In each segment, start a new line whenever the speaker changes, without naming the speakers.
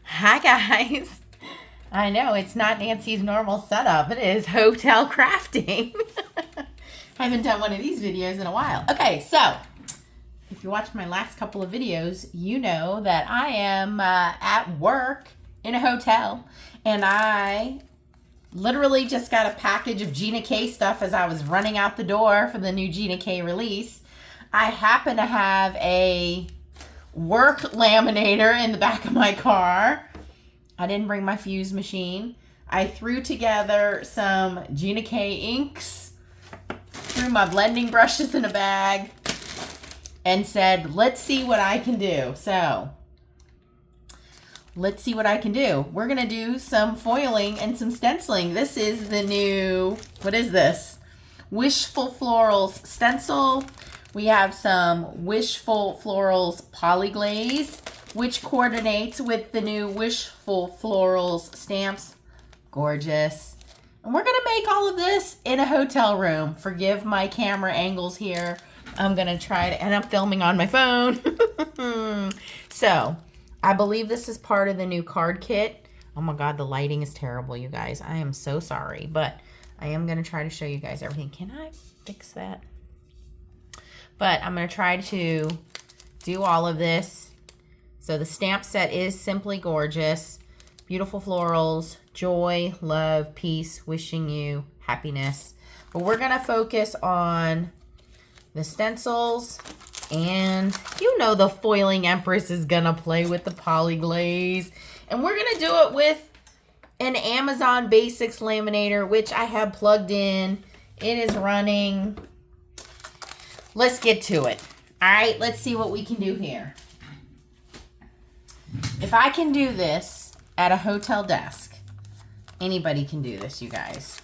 Hi guys. I know it's not Nancy's normal setup. It is hotel crafting. I haven't done one of these videos in a while. Okay, so if you watched my last couple of videos, you know that I am at work in a hotel, and I literally just got a package of Gina K stuff as I was running out the door for the new Gina K release. I happen to have a work laminator in the back of my car. I didn't bring my fuse machine. I threw together some Gina K inks, threw my blending brushes in a bag, and said, let's see what I can do. So, let's see what I can do. We're going to do some foiling and some stenciling. This is the new, what is this? Wishful Florals stencil. We have some Wishful Florals polyglaze, which coordinates with the new Wishful Florals stamps. Gorgeous. And we're going to make all of this in a hotel room. Forgive my camera angles here. I'm going to try to, and I'm filming on my phone. So, I believe this is part of the new card kit. Oh my God, the lighting is terrible, you guys. I am so sorry, but I am going to try to show you guys everything. Can I fix that? But I'm going to try to do all of this. So the stamp set is simply gorgeous. Beautiful florals, joy, love, peace, wishing you happiness. But we're going to focus on the stencils. And you know the foiling empress is going to play with the polyglaze. And we're going to do it with an Amazon Basics laminator, which I have plugged in. It is running. Let's get to it. All right, let's see what we can do here. If I can do this at a hotel desk, anybody can do this, you guys.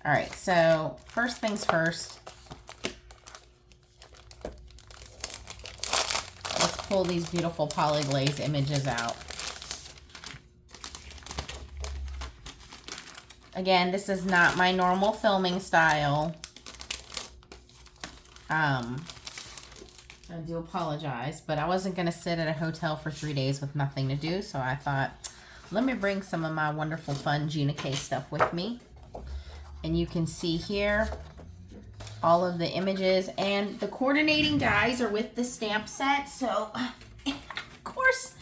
All right, so first things first. Let's pull these beautiful polyglaze images out. Again, this is not my normal filming style. I do apologize, but I wasn't going to sit at a hotel for 3 days with nothing to do, so I thought, let me bring some of my wonderful, fun Gina K stuff with me. And you can see here all of the images, and the coordinating dies are with the stamp set, so of course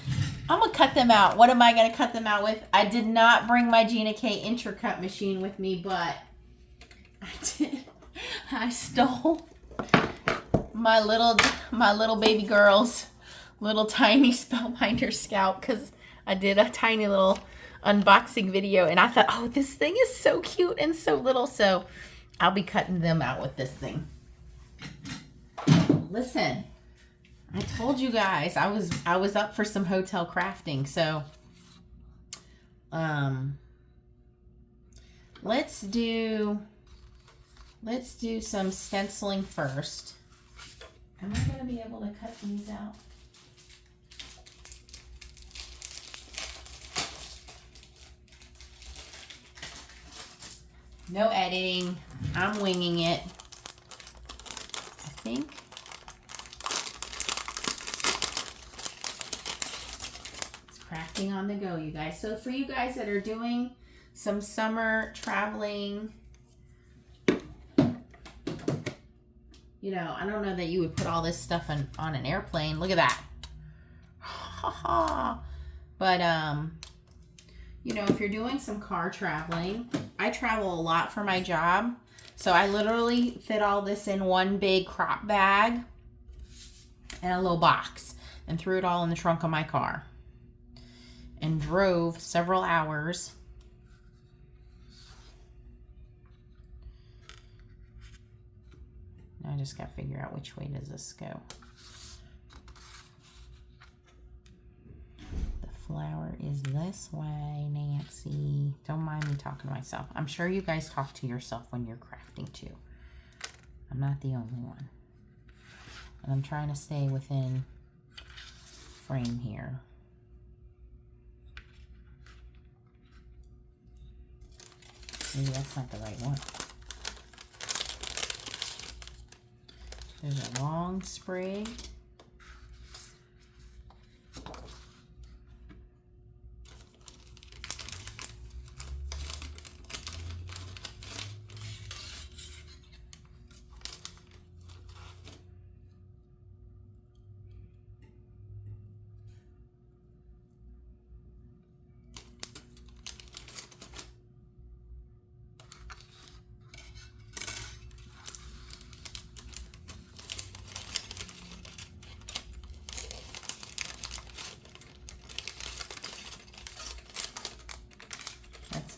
I'm going to cut them out. What am I going to cut them out with? I did not bring my Gina K Intri-cut machine with me, but I did. I stole my little baby girl's little tiny spellbinder scalp because I did a tiny little unboxing video, and I thought, oh, this thing is so cute and so little, so I'll be cutting them out with this thing. Listen, I told you guys I was up for some hotel crafting, so let's do some stenciling first. Am I going to be able to cut these out? No editing. I'm winging it. I think. It's crafting on the go, you guys. So for you guys that are doing some summer traveling, you know, I don't know that you would put all this stuff on an airplane. Look at that. But, you know, if you're doing some car traveling, I travel a lot for my job. So I literally fit all this in one big crop bag and a little box and threw it all in the trunk of my car and drove several hours. I just got to figure out which way does this go. The flower is this way, Nancy. Don't mind me talking to myself. I'm sure you guys talk to yourself when you're crafting too. I'm not the only one. And I'm trying to stay within frame here. Maybe that's not the right one. There's a long sprig.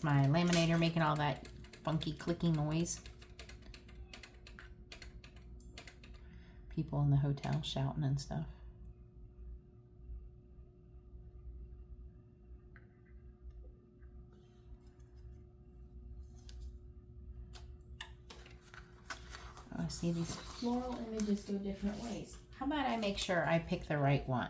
That's my laminator making all that funky clicking noise. People in the hotel shouting and stuff. Oh, see, these floral images go different ways. How about I make sure I pick the right one?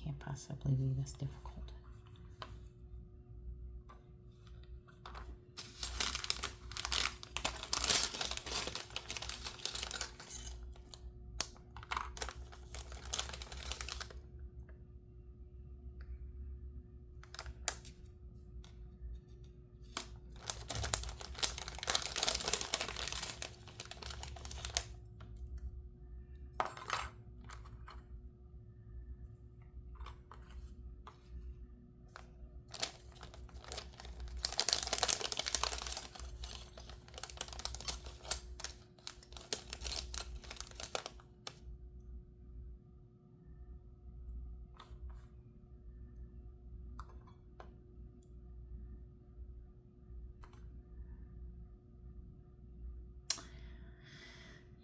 Can't possibly be this difficult.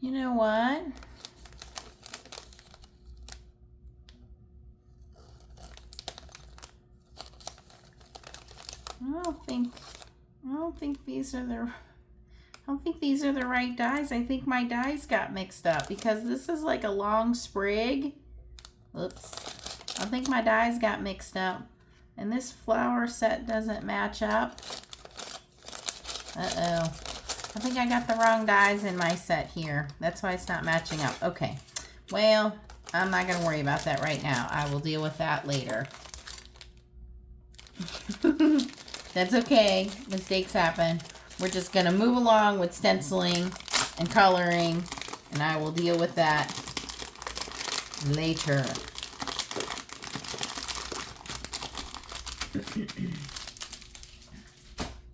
You know what? I don't think these are the right dies. I think my dies got mixed up because this is like a long sprig. Oops. I think my dies got mixed up. And this flower set doesn't match up. Uh-oh. I think I got the wrong dies in my set here. That's why it's not matching up. Okay. Well, I'm not going to worry about that right now. I will deal with that later. That's okay. Mistakes happen. We're just going to move along with stenciling and coloring, and I will deal with that later.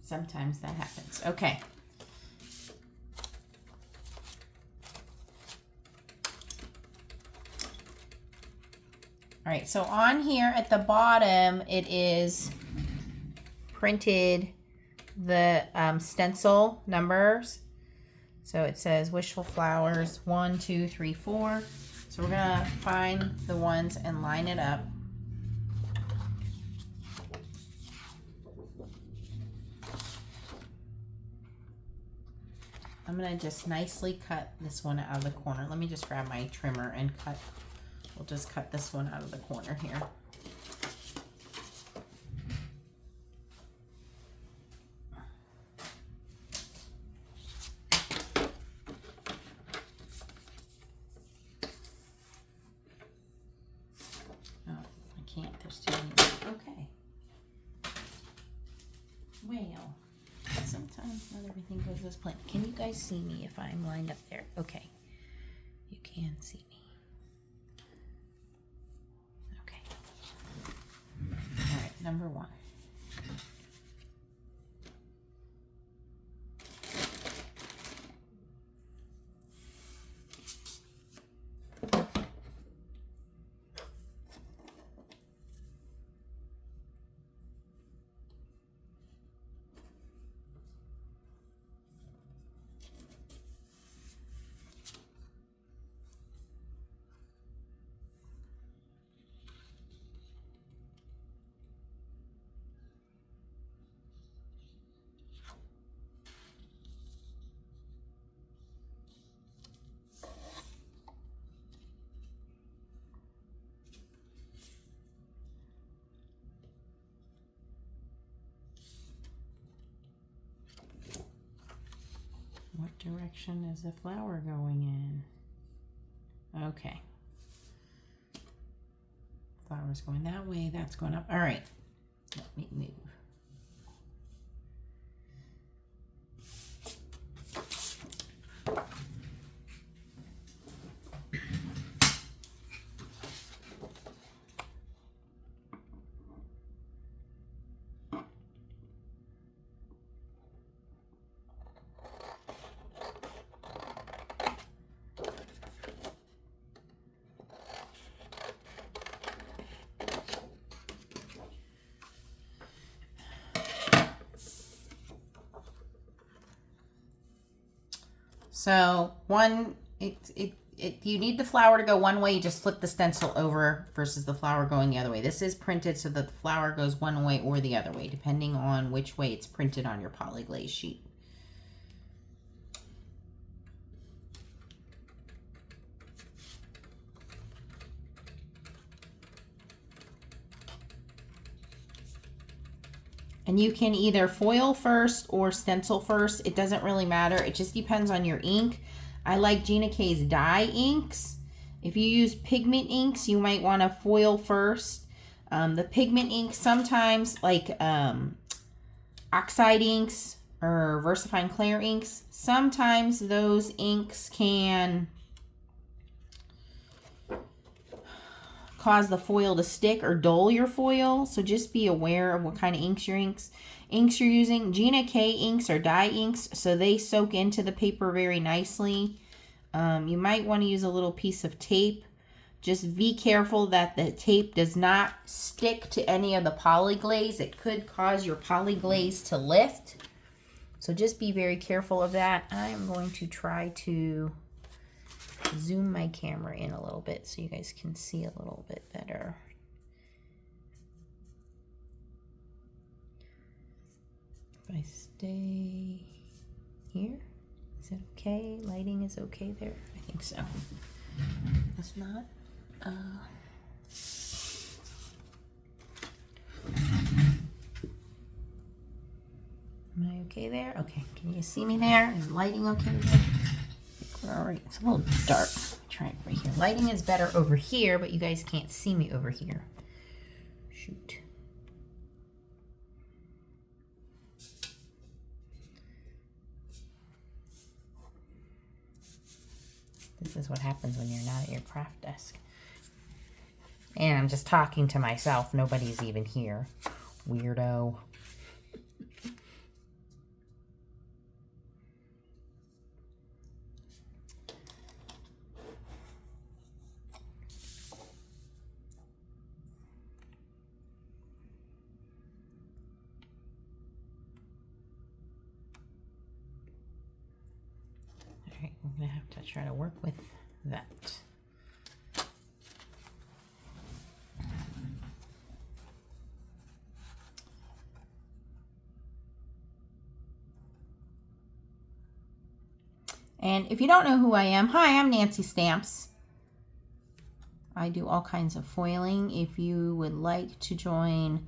Sometimes that happens. Okay. All right, so on here at the bottom, it is printed the stencil numbers. So it says Wishful Flowers 1, 2, 3, 4. So we're gonna find the ones and line it up. I'm gonna just nicely cut this one out of the corner. Let me just grab my trimmer and cut. We'll just cut this one out of the corner here. Oh, I can't. There's too many. Okay. Well, sometimes not everything goes as planned. Can you guys see me if I'm lined up there? Okay. You can see me. All right, number 1. What direction is the flower going in? Okay. Flower's going that way, that's going up. All right, let me move. So you need the flower to go one way, you just flip the stencil over versus the flower going the other way. This is printed so that the flower goes one way or the other way, depending on which way it's printed on your polyglaze sheet. And you can either foil first or stencil first. It doesn't really matter. It just depends on your ink. I like Gina K's dye inks. If you use pigment inks, you might want to foil first. The pigment inks sometimes, like oxide inks or VersaFine Clear inks, sometimes those inks can cause the foil to stick or dull your foil. So just be aware of what kind of inks you're using. Gina K inks are dye inks, so they soak into the paper very nicely. You might want to use a little piece of tape. Just be careful that the tape does not stick to any of the polyglaze. It could cause your polyglaze to lift. So just be very careful of that. I'm going to try to zoom my camera in a little bit so you guys can see a little bit better. If I stay here, is it okay? Lighting is okay there? I think so. If not, am I okay there? Okay, can you see me there? Is lighting okay there? All right, it's a little dark. Try it right here. Lighting is better over here, but you guys can't see me over here. Shoot. This is what happens when you're not at your craft desk. And I'm just talking to myself. Nobody's even here. Weirdo. I'm going to have to try to work with that. And if you don't know who I am, hi, I'm Nancy Stamps. I do all kinds of foiling. If you would like to join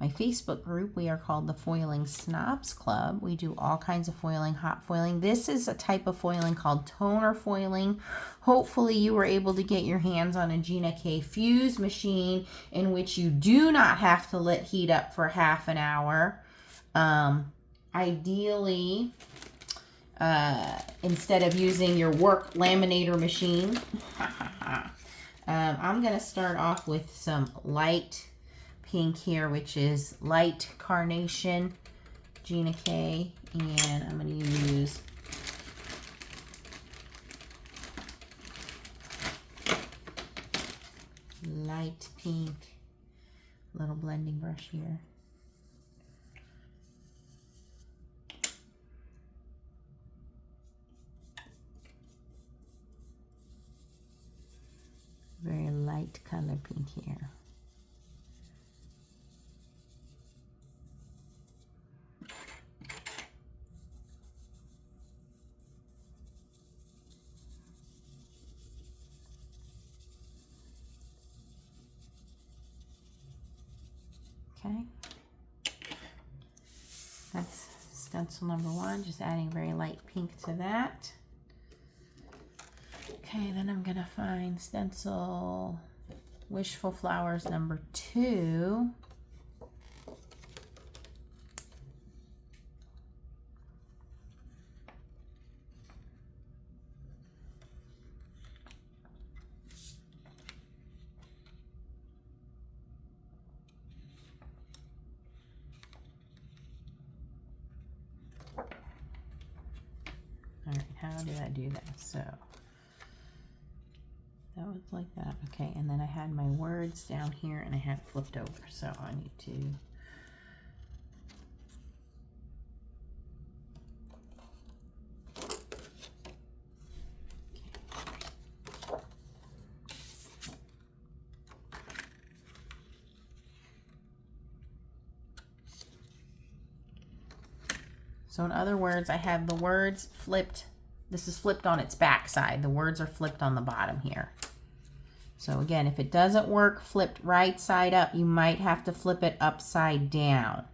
my Facebook group, we are called the Foiling Snobs Club. We do all kinds of foiling, hot foiling. This is a type of foiling called toner foiling. Hopefully you were able to get your hands on a Gina K fuse machine in which you do not have to let heat up for half an hour. Ideally, instead of using your work laminator machine, I'm going to start off with some light pink here, which is light carnation Gina K, and I'm going to use light pink, little blending brush here. Very light color pink here. Okay, that's stencil number one, just adding very light pink to that. Okay, then I'm gonna find stencil Wishful Flowers number 2. All right, how did I do that? So that was like that. Okay, and then I had my words down here and I had it flipped over. So I need to So in other words, I have the words flipped. This is flipped on its back side. The words are flipped on the bottom here. So again, if it doesn't work flipped right side up, you might have to flip it upside down.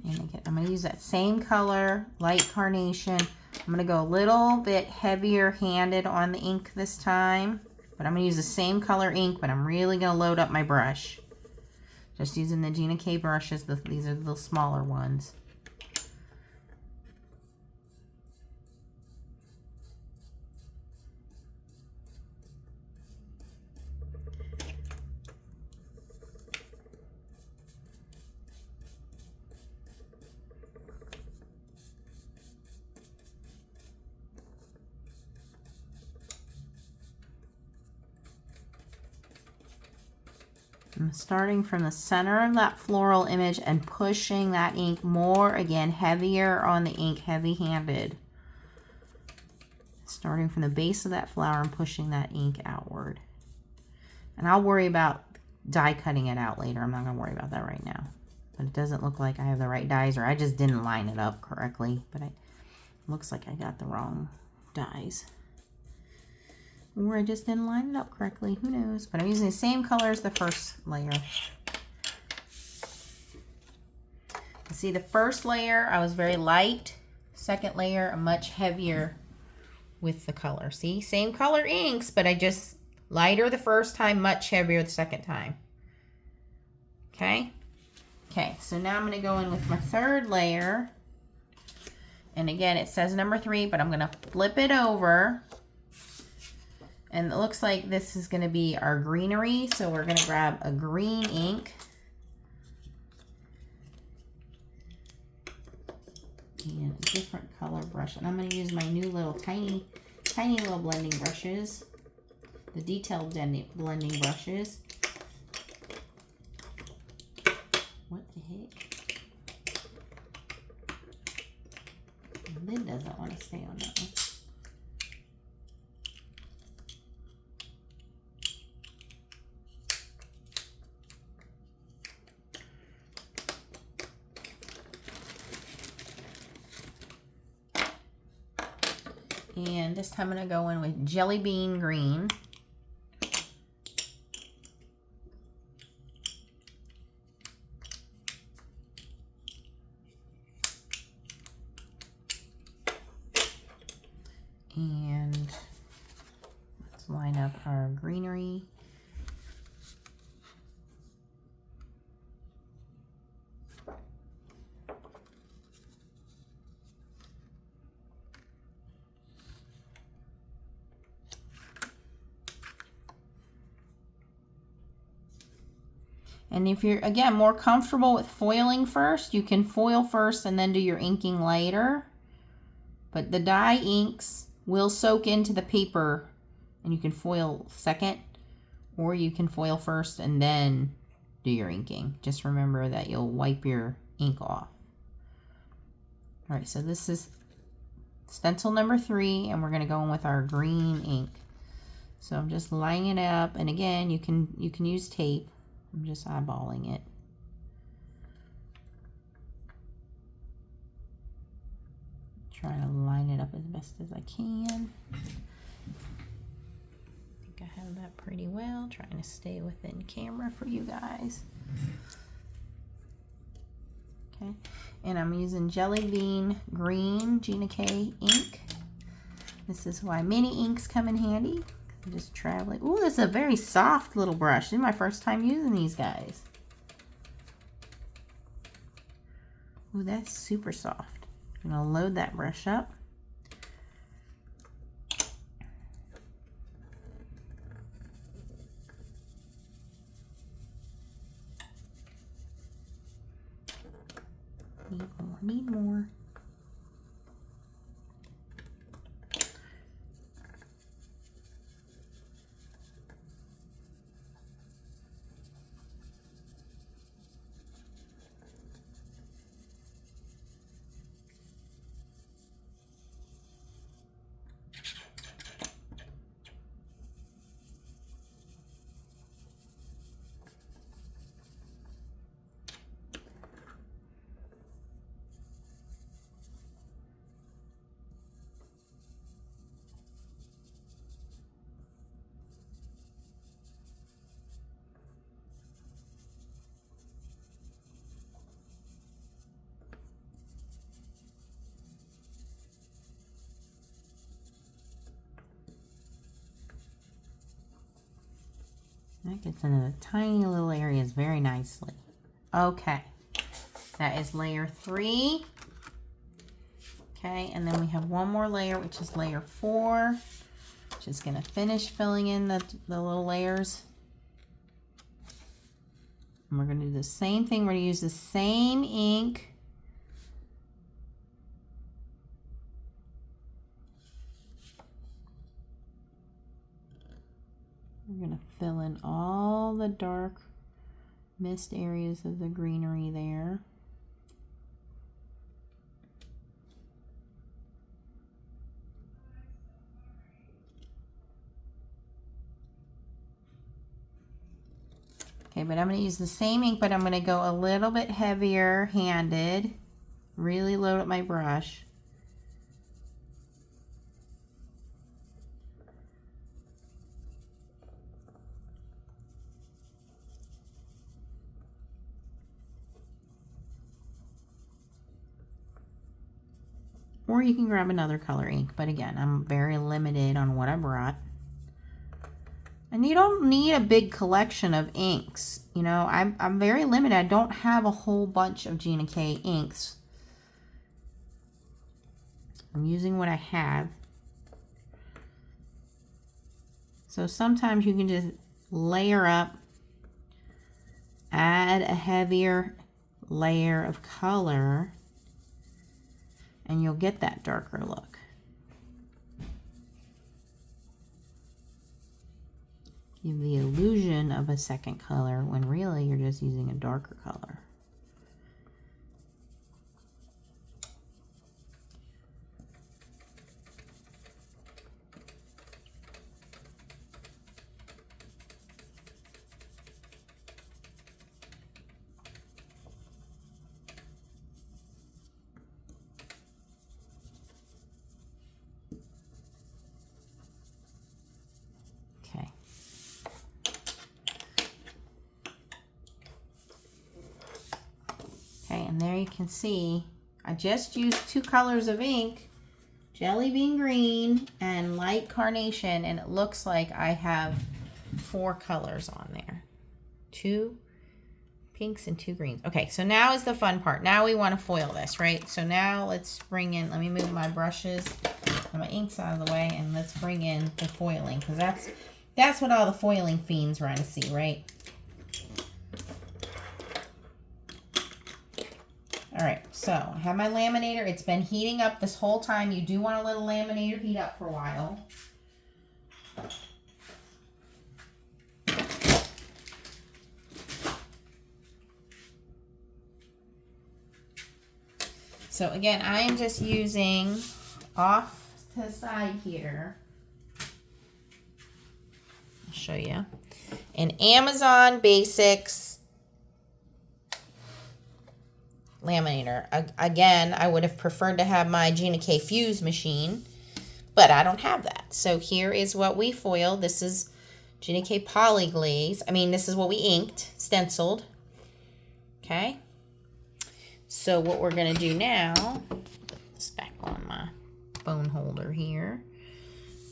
And again, I'm going to use that same color, light carnation. I'm going to go a little bit heavier handed on the ink this time. But I'm going to use the same color ink, but I'm really going to load up my brush. Just using the Gina K brushes. These are the smaller ones. I'm starting from the center of that floral image and pushing that ink more, again, heavier on the ink, heavy-handed. Starting from the base of that flower and pushing that ink outward. And I'll worry about die cutting it out later. I'm not going to worry about that right now. But it doesn't look like I have the right dies, or I just didn't line it up correctly. But it looks like I got the wrong dies. Or I just didn't line it up correctly. Who knows? But I'm using the same color as the first layer. See, the first layer, I was very light. Second layer, I'm much heavier with the color. See, same color inks, but I just lighter the first time, much heavier the second time. Okay? Okay, so now I'm going to go in with my third layer. And again, it says number 3, but I'm going to flip it over. And it looks like this is going to be our greenery. So we're going to grab a green ink. And a different color brush. And I'm going to use my new little tiny little blending brushes. The detailed blending brushes. What the heck? The lid doesn't want to stay on that one. And this time I'm going to go in with Jelly Bean Green. And let's line up our greenery. And if you're, again, more comfortable with foiling first, you can foil first and then do your inking later. But the dye inks will soak into the paper and you can foil second, or you can foil first and then do your inking. Just remember that you'll wipe your ink off. All right, so this is stencil number 3, and we're going to go in with our green ink. So I'm just lining it up, and again, you can use tape. I'm just eyeballing it. Trying to line it up as best as I can. I think I have that pretty well. Trying to stay within camera for you guys. Okay, and I'm using Jelly Bean Green Gina K ink. This is why mini inks come in handy. I'm just traveling. Ooh, this is a very soft little brush. This is my first time using these guys. Ooh, that's super soft. I'm gonna load that brush up. Need more, need more. That gets into the tiny little areas very nicely. Okay, that is layer 3. Okay, and then we have one more layer, which is layer 4. Just gonna finish filling in the little layers. And we're gonna do the same thing. We're gonna use the same ink. We're gonna fill in all the dark mist areas of the greenery there. Okay, but I'm gonna use the same ink, but I'm gonna go a little bit heavier handed. Really load up my brush. Or you can grab another color ink, but again, I'm very limited on what I brought. And you don't need a big collection of inks. You know, I'm very limited. I don't have a whole bunch of Gina K inks. I'm using what I have. So sometimes you can just layer up, add a heavier layer of color, and you'll get that darker look. Give the illusion of a second color when really you're just using a darker color. And there you can see I just used 2 colors of ink, Jelly Bean Green and Light Carnation, and it looks like I have 4 colors on there. 2 pinks and 2 greens. Okay, so now is the fun part. Now we want to foil this, right? So now let's bring in, let me move my brushes and my inks out of the way, and let's bring in the foiling, because that's what all the foiling fiends want to see, right? All right, so I have my laminator. It's been heating up this whole time. You do want to let a laminator heat up for a while. So again, I am just using off to the side here. I'll show you. an Amazon Basics laminator. Again, I would have preferred to have my Gina K fuse machine, but I don't have that. So here is what we foiled. This is Gina K polyglaze. I mean, this is what we inked, stenciled. Okay. So what we're going to do now, put this back on my phone holder here,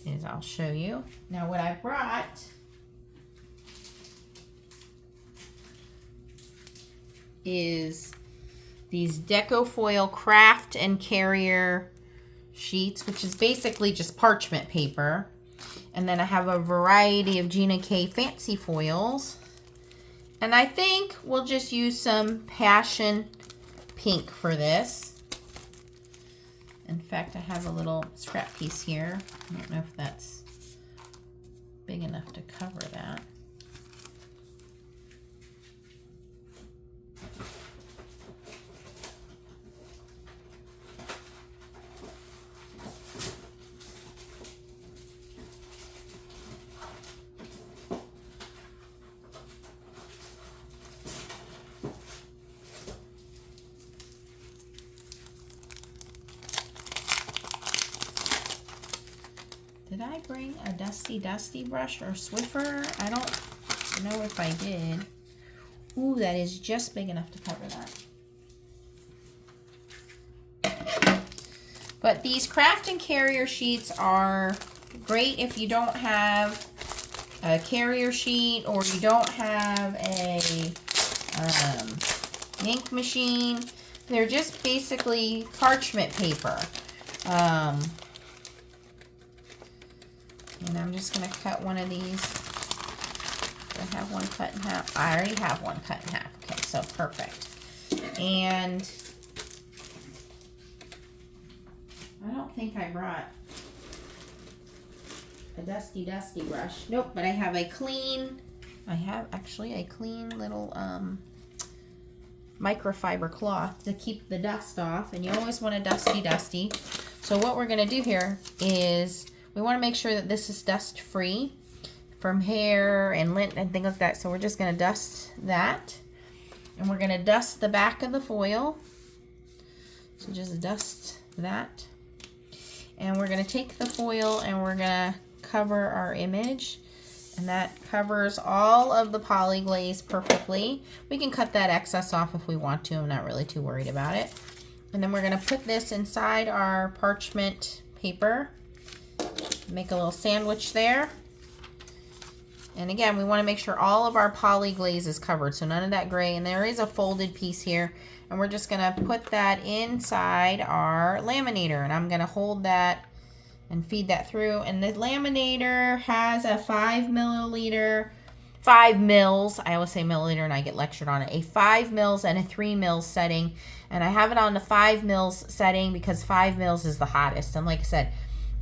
is I'll show you. Now what I brought is these Deco Foil craft and carrier sheets, which is basically just parchment paper. And then I have a variety of Gina K fancy foils. And I think we'll just use some Passion Pink for this. In fact, I have a little scrap piece here. I don't know if that's big enough to cover that. Did I bring a dusty brush or Swiffer? I don't know if I did. Ooh, that is just big enough to cover that. But these craft and carrier sheets are great if you don't have a carrier sheet or you don't have a ink machine. They're just basically parchment paper. And I'm just going to cut one of these. I have one cut in half. I already have one cut in half. Okay, so perfect. And I don't think I brought a dusty brush. Nope, but I have a clean, actually a clean little microfiber cloth to keep the dust off. And you always want a dusty. So what we're going to do here is we want to make sure that this is dust free from hair and lint and things like that. So we're just going to dust that. And we're going to dust the back of the foil. So just dust that. And we're going to take the foil and we're going to cover our image. And that covers all of the polyglaze perfectly. We can cut that excess off if we want to. I'm not really too worried about it. And then we're going to put this inside our parchment paper. Make a little sandwich there. And again, we want to make sure all of our polyglaze is covered, so none of that gray. And there is a folded piece here. And we're just going to put that inside our laminator. And I'm going to hold that and feed that through. And the laminator has a 5 mils. I always say milliliter and I get lectured on it. A 5 mils and a 3 mils setting. And I have it on the 5 mils setting because 5 mils is the hottest. And like I said,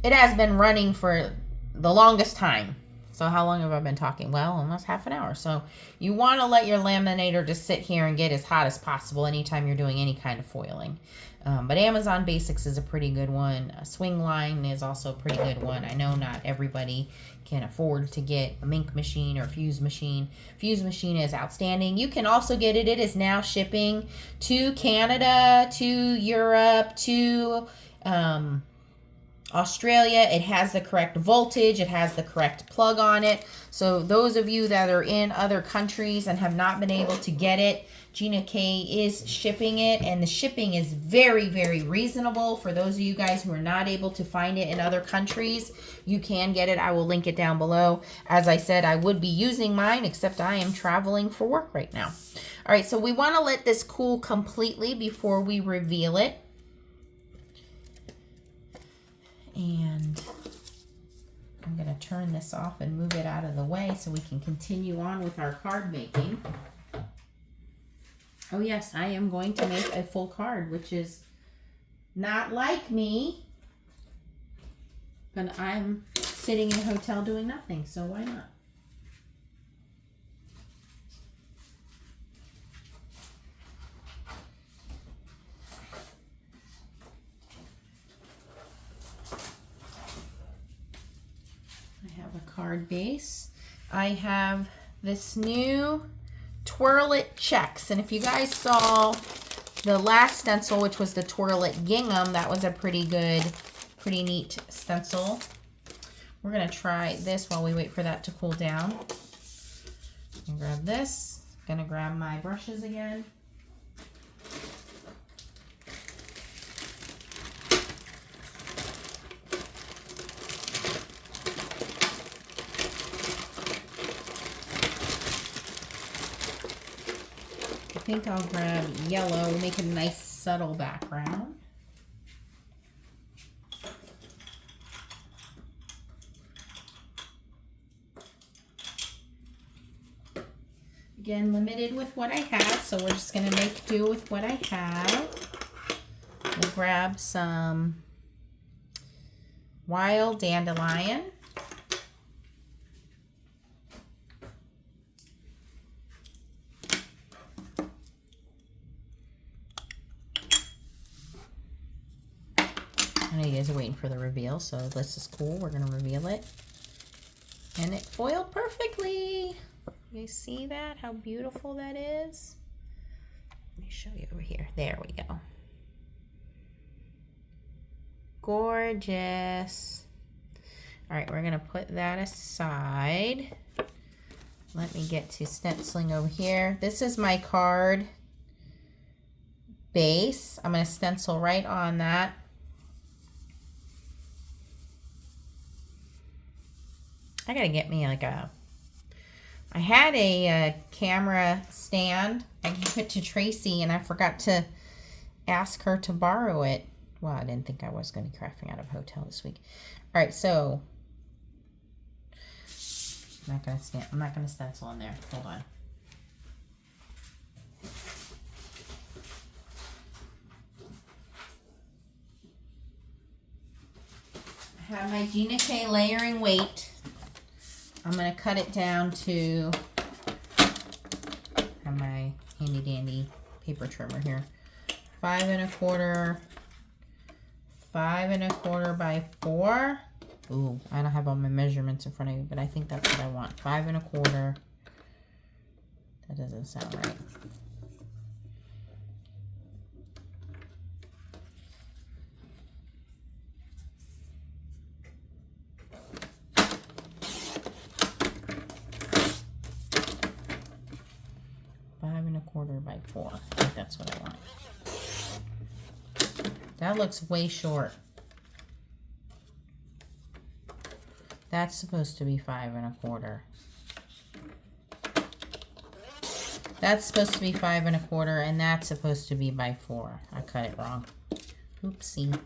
it has been running for the longest time. So how long have I been talking? Well, almost half an hour. So you want to let your laminator just sit here and get as hot as possible anytime you're doing any kind of foiling. But Amazon Basics is a pretty good one. Swing Line is also a pretty good one. I know not everybody can afford to get a ink machine or fuse machine. Fuse machine is outstanding. You can also get it. It is now shipping to Canada, to Europe, to Australia. It has the correct voltage. It has the correct plug on it. So those of you that are in other countries and have not been able to get it, Gina K is shipping it, and the shipping is very, very reasonable. For those of you guys who are not able to find it in other countries, you can get it. I will link it down below. As I said, I would be using mine, except I am traveling for work right now. All right, so we want to let this cool completely before we reveal it. And I'm going to turn this off and move it out of the way so we can continue on with our card making. Oh yes, I am going to make a full card, which is not like me, but I'm sitting in a hotel doing nothing, so why not? I have a card base. I have this new Twirl It checks. And if you guys saw the last stencil, which was the Twirl It gingham, that was a pretty neat stencil. We're gonna try this while we wait for that to cool down. I'm gonna grab this. Gonna grab my brushes again. I think I'll grab yellow, make a nice subtle background. Again, limited with what I have, so we're just gonna make do with what I have. We'll grab some wild dandelion. I know you guys are waiting for the reveal, so this is cool. We're gonna reveal it. And it foiled perfectly. You see that? How beautiful that is? Let me show you over here. There we go. Gorgeous. All right, we're gonna put that aside. Let me get to stenciling over here. This is my card base. I'm gonna stencil right on that. I gotta get me like I had a camera stand. I gave it to Tracy and I forgot to ask her to borrow it. Well, I didn't think I was going to be crafting out of a hotel this week. All right, so I'm not gonna stencil in there. Hold on. I have my Gina K layering weight. I'm going to cut it down to have my handy dandy paper trimmer here. 5 1/4, 5 1/4 by 4. Ooh, I don't have all my measurements in front of me, but I think that's what I want. 5 1/4. That doesn't sound right. By 4. I think that's what I want. That looks way short. That's supposed to be 5 1/4. That's supposed to be 5 1/4, and that's supposed to be by 4. I cut it wrong. Oopsie.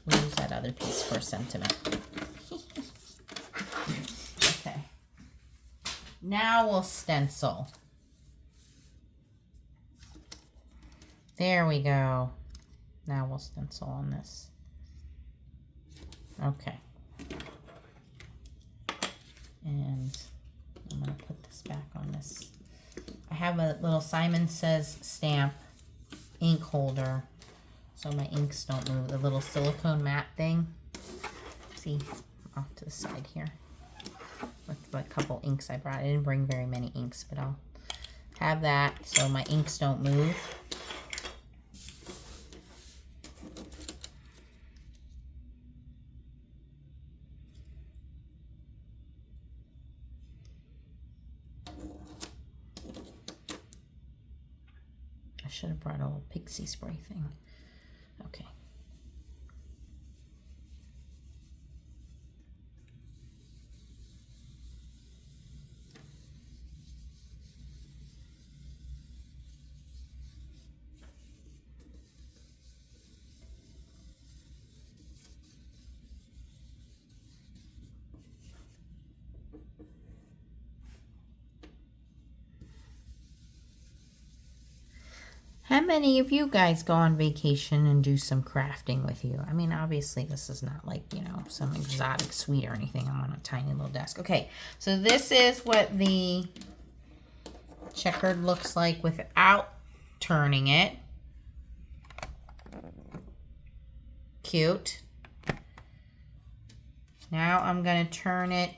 We'll use that other piece for sentiment. Okay. Now we'll stencil. There we go. Now we'll stencil on this. Okay. And I'm going to put this back on this. I have a little Simon Says stamp ink holder so my inks don't move. The little silicone mat thing. See, off to the side here. With a couple inks I brought. I didn't bring very many inks, but I'll have that so my inks don't move. I should have brought a little pixie spray thing. Okay. How many of you guys go on vacation and do some crafting with you? I mean, obviously this is not like, you know, some exotic suite or anything. I'm on a tiny little desk. Okay, so this is what the checkered looks like without turning it. Cute. Now I'm going to turn it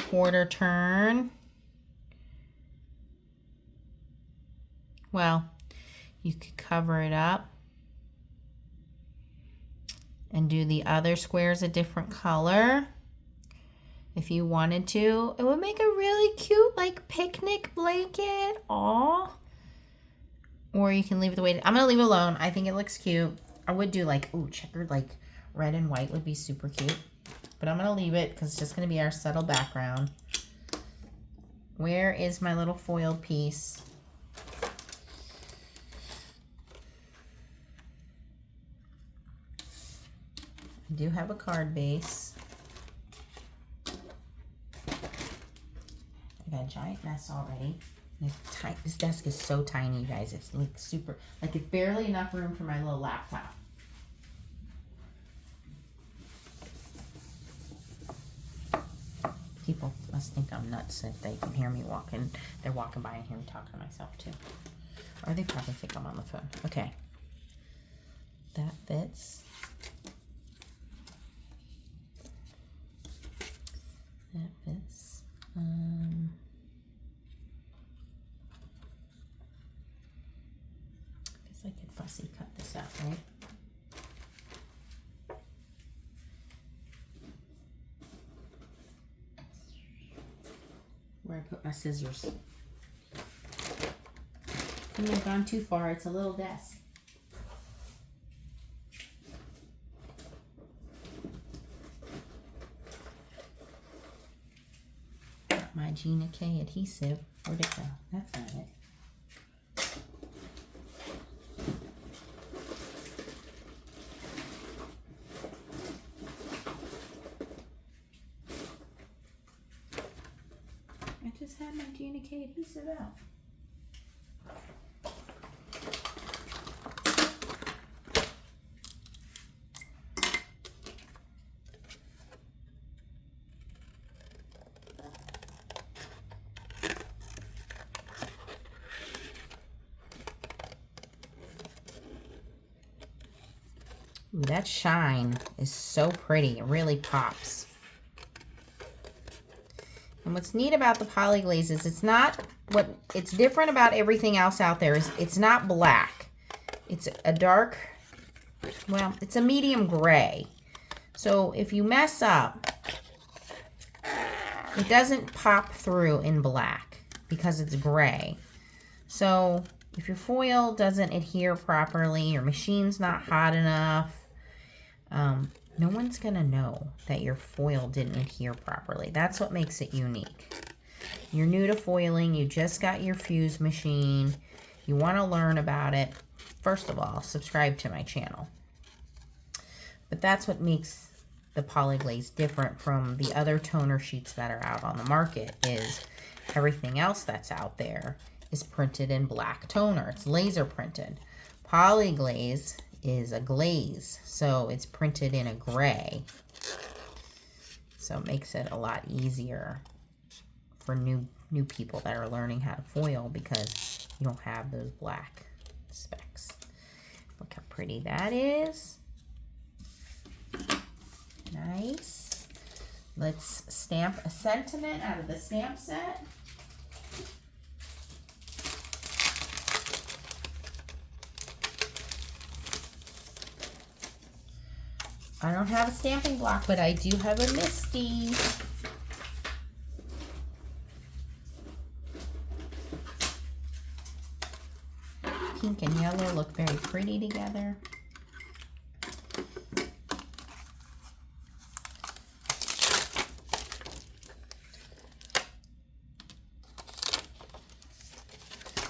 quarter turn. well, you could cover it up and do the other squares a different color. If you wanted to, it would make a really cute like picnic blanket. Aw. Or you can leave it the way it is. I'm gonna leave it alone. I think it looks cute. I would do like, ooh, checkered, like red and white would be super cute. But I'm gonna leave it because it's just gonna be our subtle background. Where is my little foiled piece? I do have a card base. I got a giant mess already. This desk is so tiny, you guys. It's like super, like it's barely enough room for my little laptop. People must think I'm nuts if they can hear me walking. They're walking by and hear me talking to myself too. Or they probably think I'm on the phone. Okay. That fits. That fits. Guess I could fussy cut this out, right? Where I put my scissors. Couldn't have gone too far. It's a little desk. Got my Gina K adhesive. Where'd it go? That's not it. I just had my Gina K adhesive out. Ooh, that shine is so pretty. It really pops. And what's neat about the polyglaze is it's different about everything else out there is it's not black. It's a dark, well, it's a medium gray. So if you mess up, it doesn't pop through in black because it's gray. So if your foil doesn't adhere properly, your machine's not hot enough, no one's gonna know that your foil didn't adhere properly. That's what makes it unique. You're new to foiling, you just got your fuse machine, you wanna learn about it. First of all, subscribe to my channel. But that's what makes the polyglaze different from the other toner sheets that are out on the market is everything else that's out there is printed in black toner. It's laser printed. Polyglaze is a glaze, so it's printed in a gray. So it makes it a lot easier for new people that are learning how to foil because you don't have those black specks. Look how pretty that is. Nice. Let's stamp a sentiment out of the stamp set. I don't have a stamping block, but I do have a Misty. Pink and yellow look very pretty together.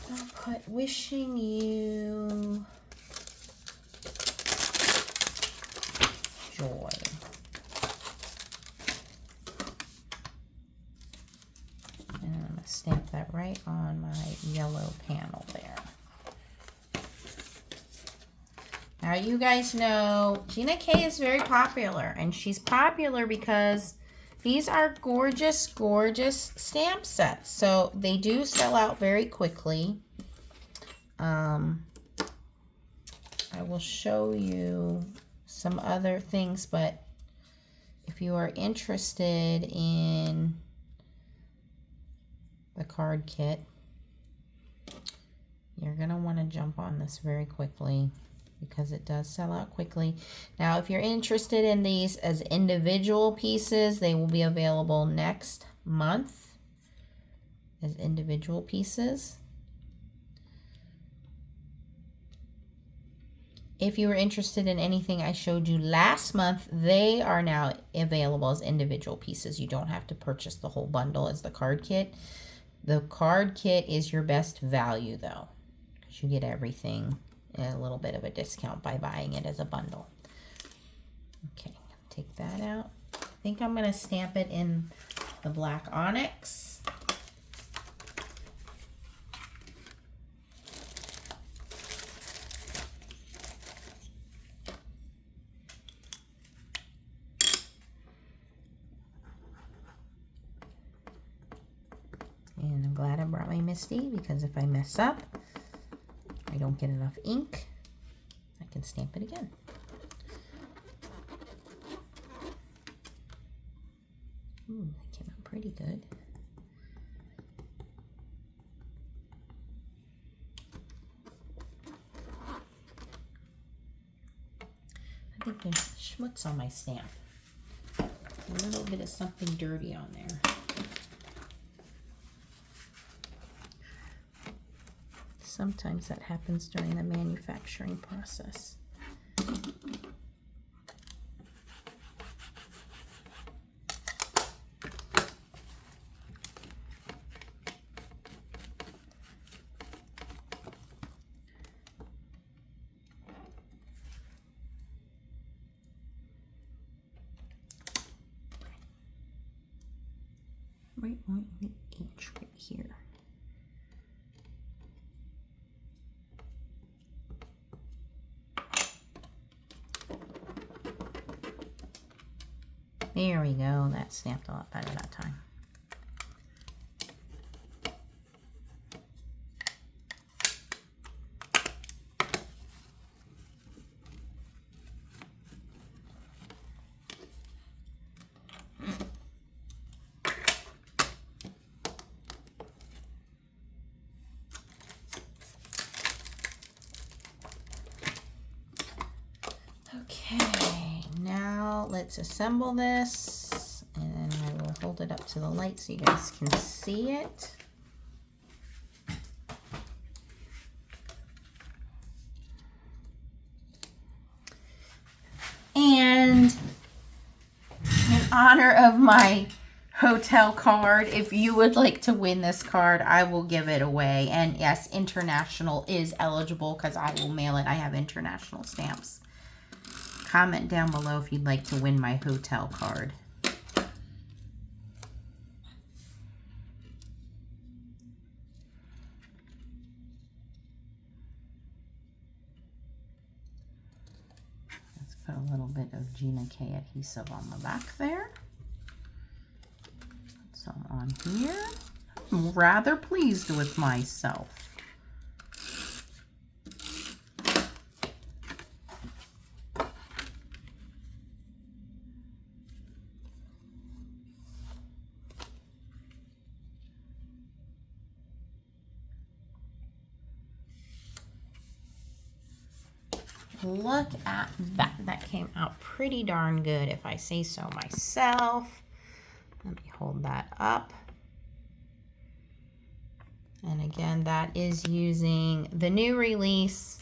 I'll put wishing you joy. And I'm going to stamp that right on my yellow panel there. Now you guys know Gina K is very popular, and she's popular because these are gorgeous, gorgeous stamp sets. So they do sell out very quickly. I will show you some other things, but if you are interested in the card kit, You're going to want to jump on this very quickly because it does sell out quickly. Now, if you're interested in these as individual pieces, they will be available next month as individual pieces. If you were interested in anything I showed you last month, they are now available as individual pieces. You don't have to purchase the whole bundle as the card kit. The card kit is your best value though, because you get everything at a little bit of a discount by buying it as a bundle. Okay, take that out. I think I'm going to stamp it in the black onyx. And I'm glad I brought my Misty, because if I mess up, I don't get enough ink, I can stamp it again. Ooh, that came out pretty good. I think there's schmutz on my stamp. A little bit of something dirty on there. Sometimes that happens during the manufacturing process. Right on the H right here. There we go. That stamped a lot better that time. Okay, now let's assemble this, and then I will hold it up to the light so you guys can see it. And in honor of my hotel card, if you would like to win this card, I will give it away. And yes, international is eligible because I will mail it. I have international stamps. Comment down below if you'd like to win my hotel card. Let's put a little bit of Gina K adhesive on the back there. Put some on here. I'm rather pleased with myself. Look at that. That came out pretty darn good, if I say so myself. Let me hold that up. And again, that is using the new release,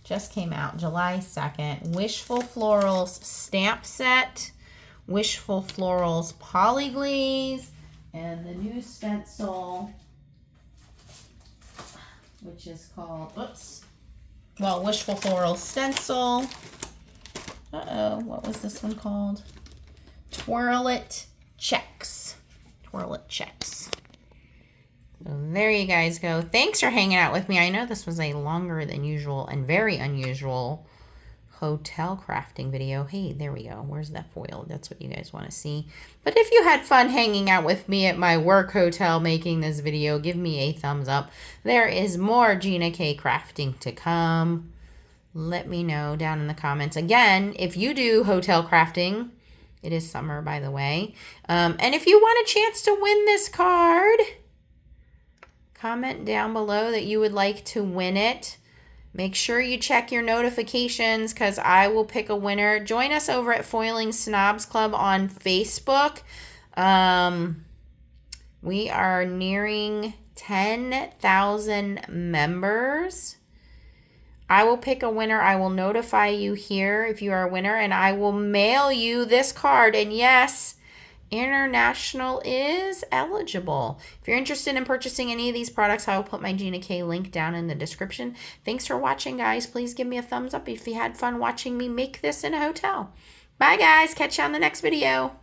just came out July 2nd, Wishful Florals stamp set, Wishful Florals polyglaze, and the new stencil, which is called, Wishful Floral stencil. What was this one called? Twirl It Checks. Twirl It Checks. So there you guys go. Thanks for hanging out with me. I know this was a longer than usual and very unusual hotel crafting video. Hey, there we go. Where's that foil? That's what you guys want to see. But if you had fun hanging out with me at my work hotel making this video, give me a thumbs up. There is more Gina K crafting to come. Let me know down in the comments. Again, if you do hotel crafting, it is summer, by the way. And if you want a chance to win this card, Comment down below that you would like to win it. Make sure you check your notifications because I will pick a winner. Join us over at Foiling Snobs Club on Facebook. We are nearing 10,000 members. I will pick a winner. I will notify you here if you are a winner, and I will mail you this card. And yes, international is eligible. If you're interested in purchasing any of these products, I will put my Gina K link down in the description. Thanks for watching, guys. Please give me a thumbs up if you had fun watching me make this in a hotel. Bye, guys. Catch you on the next video.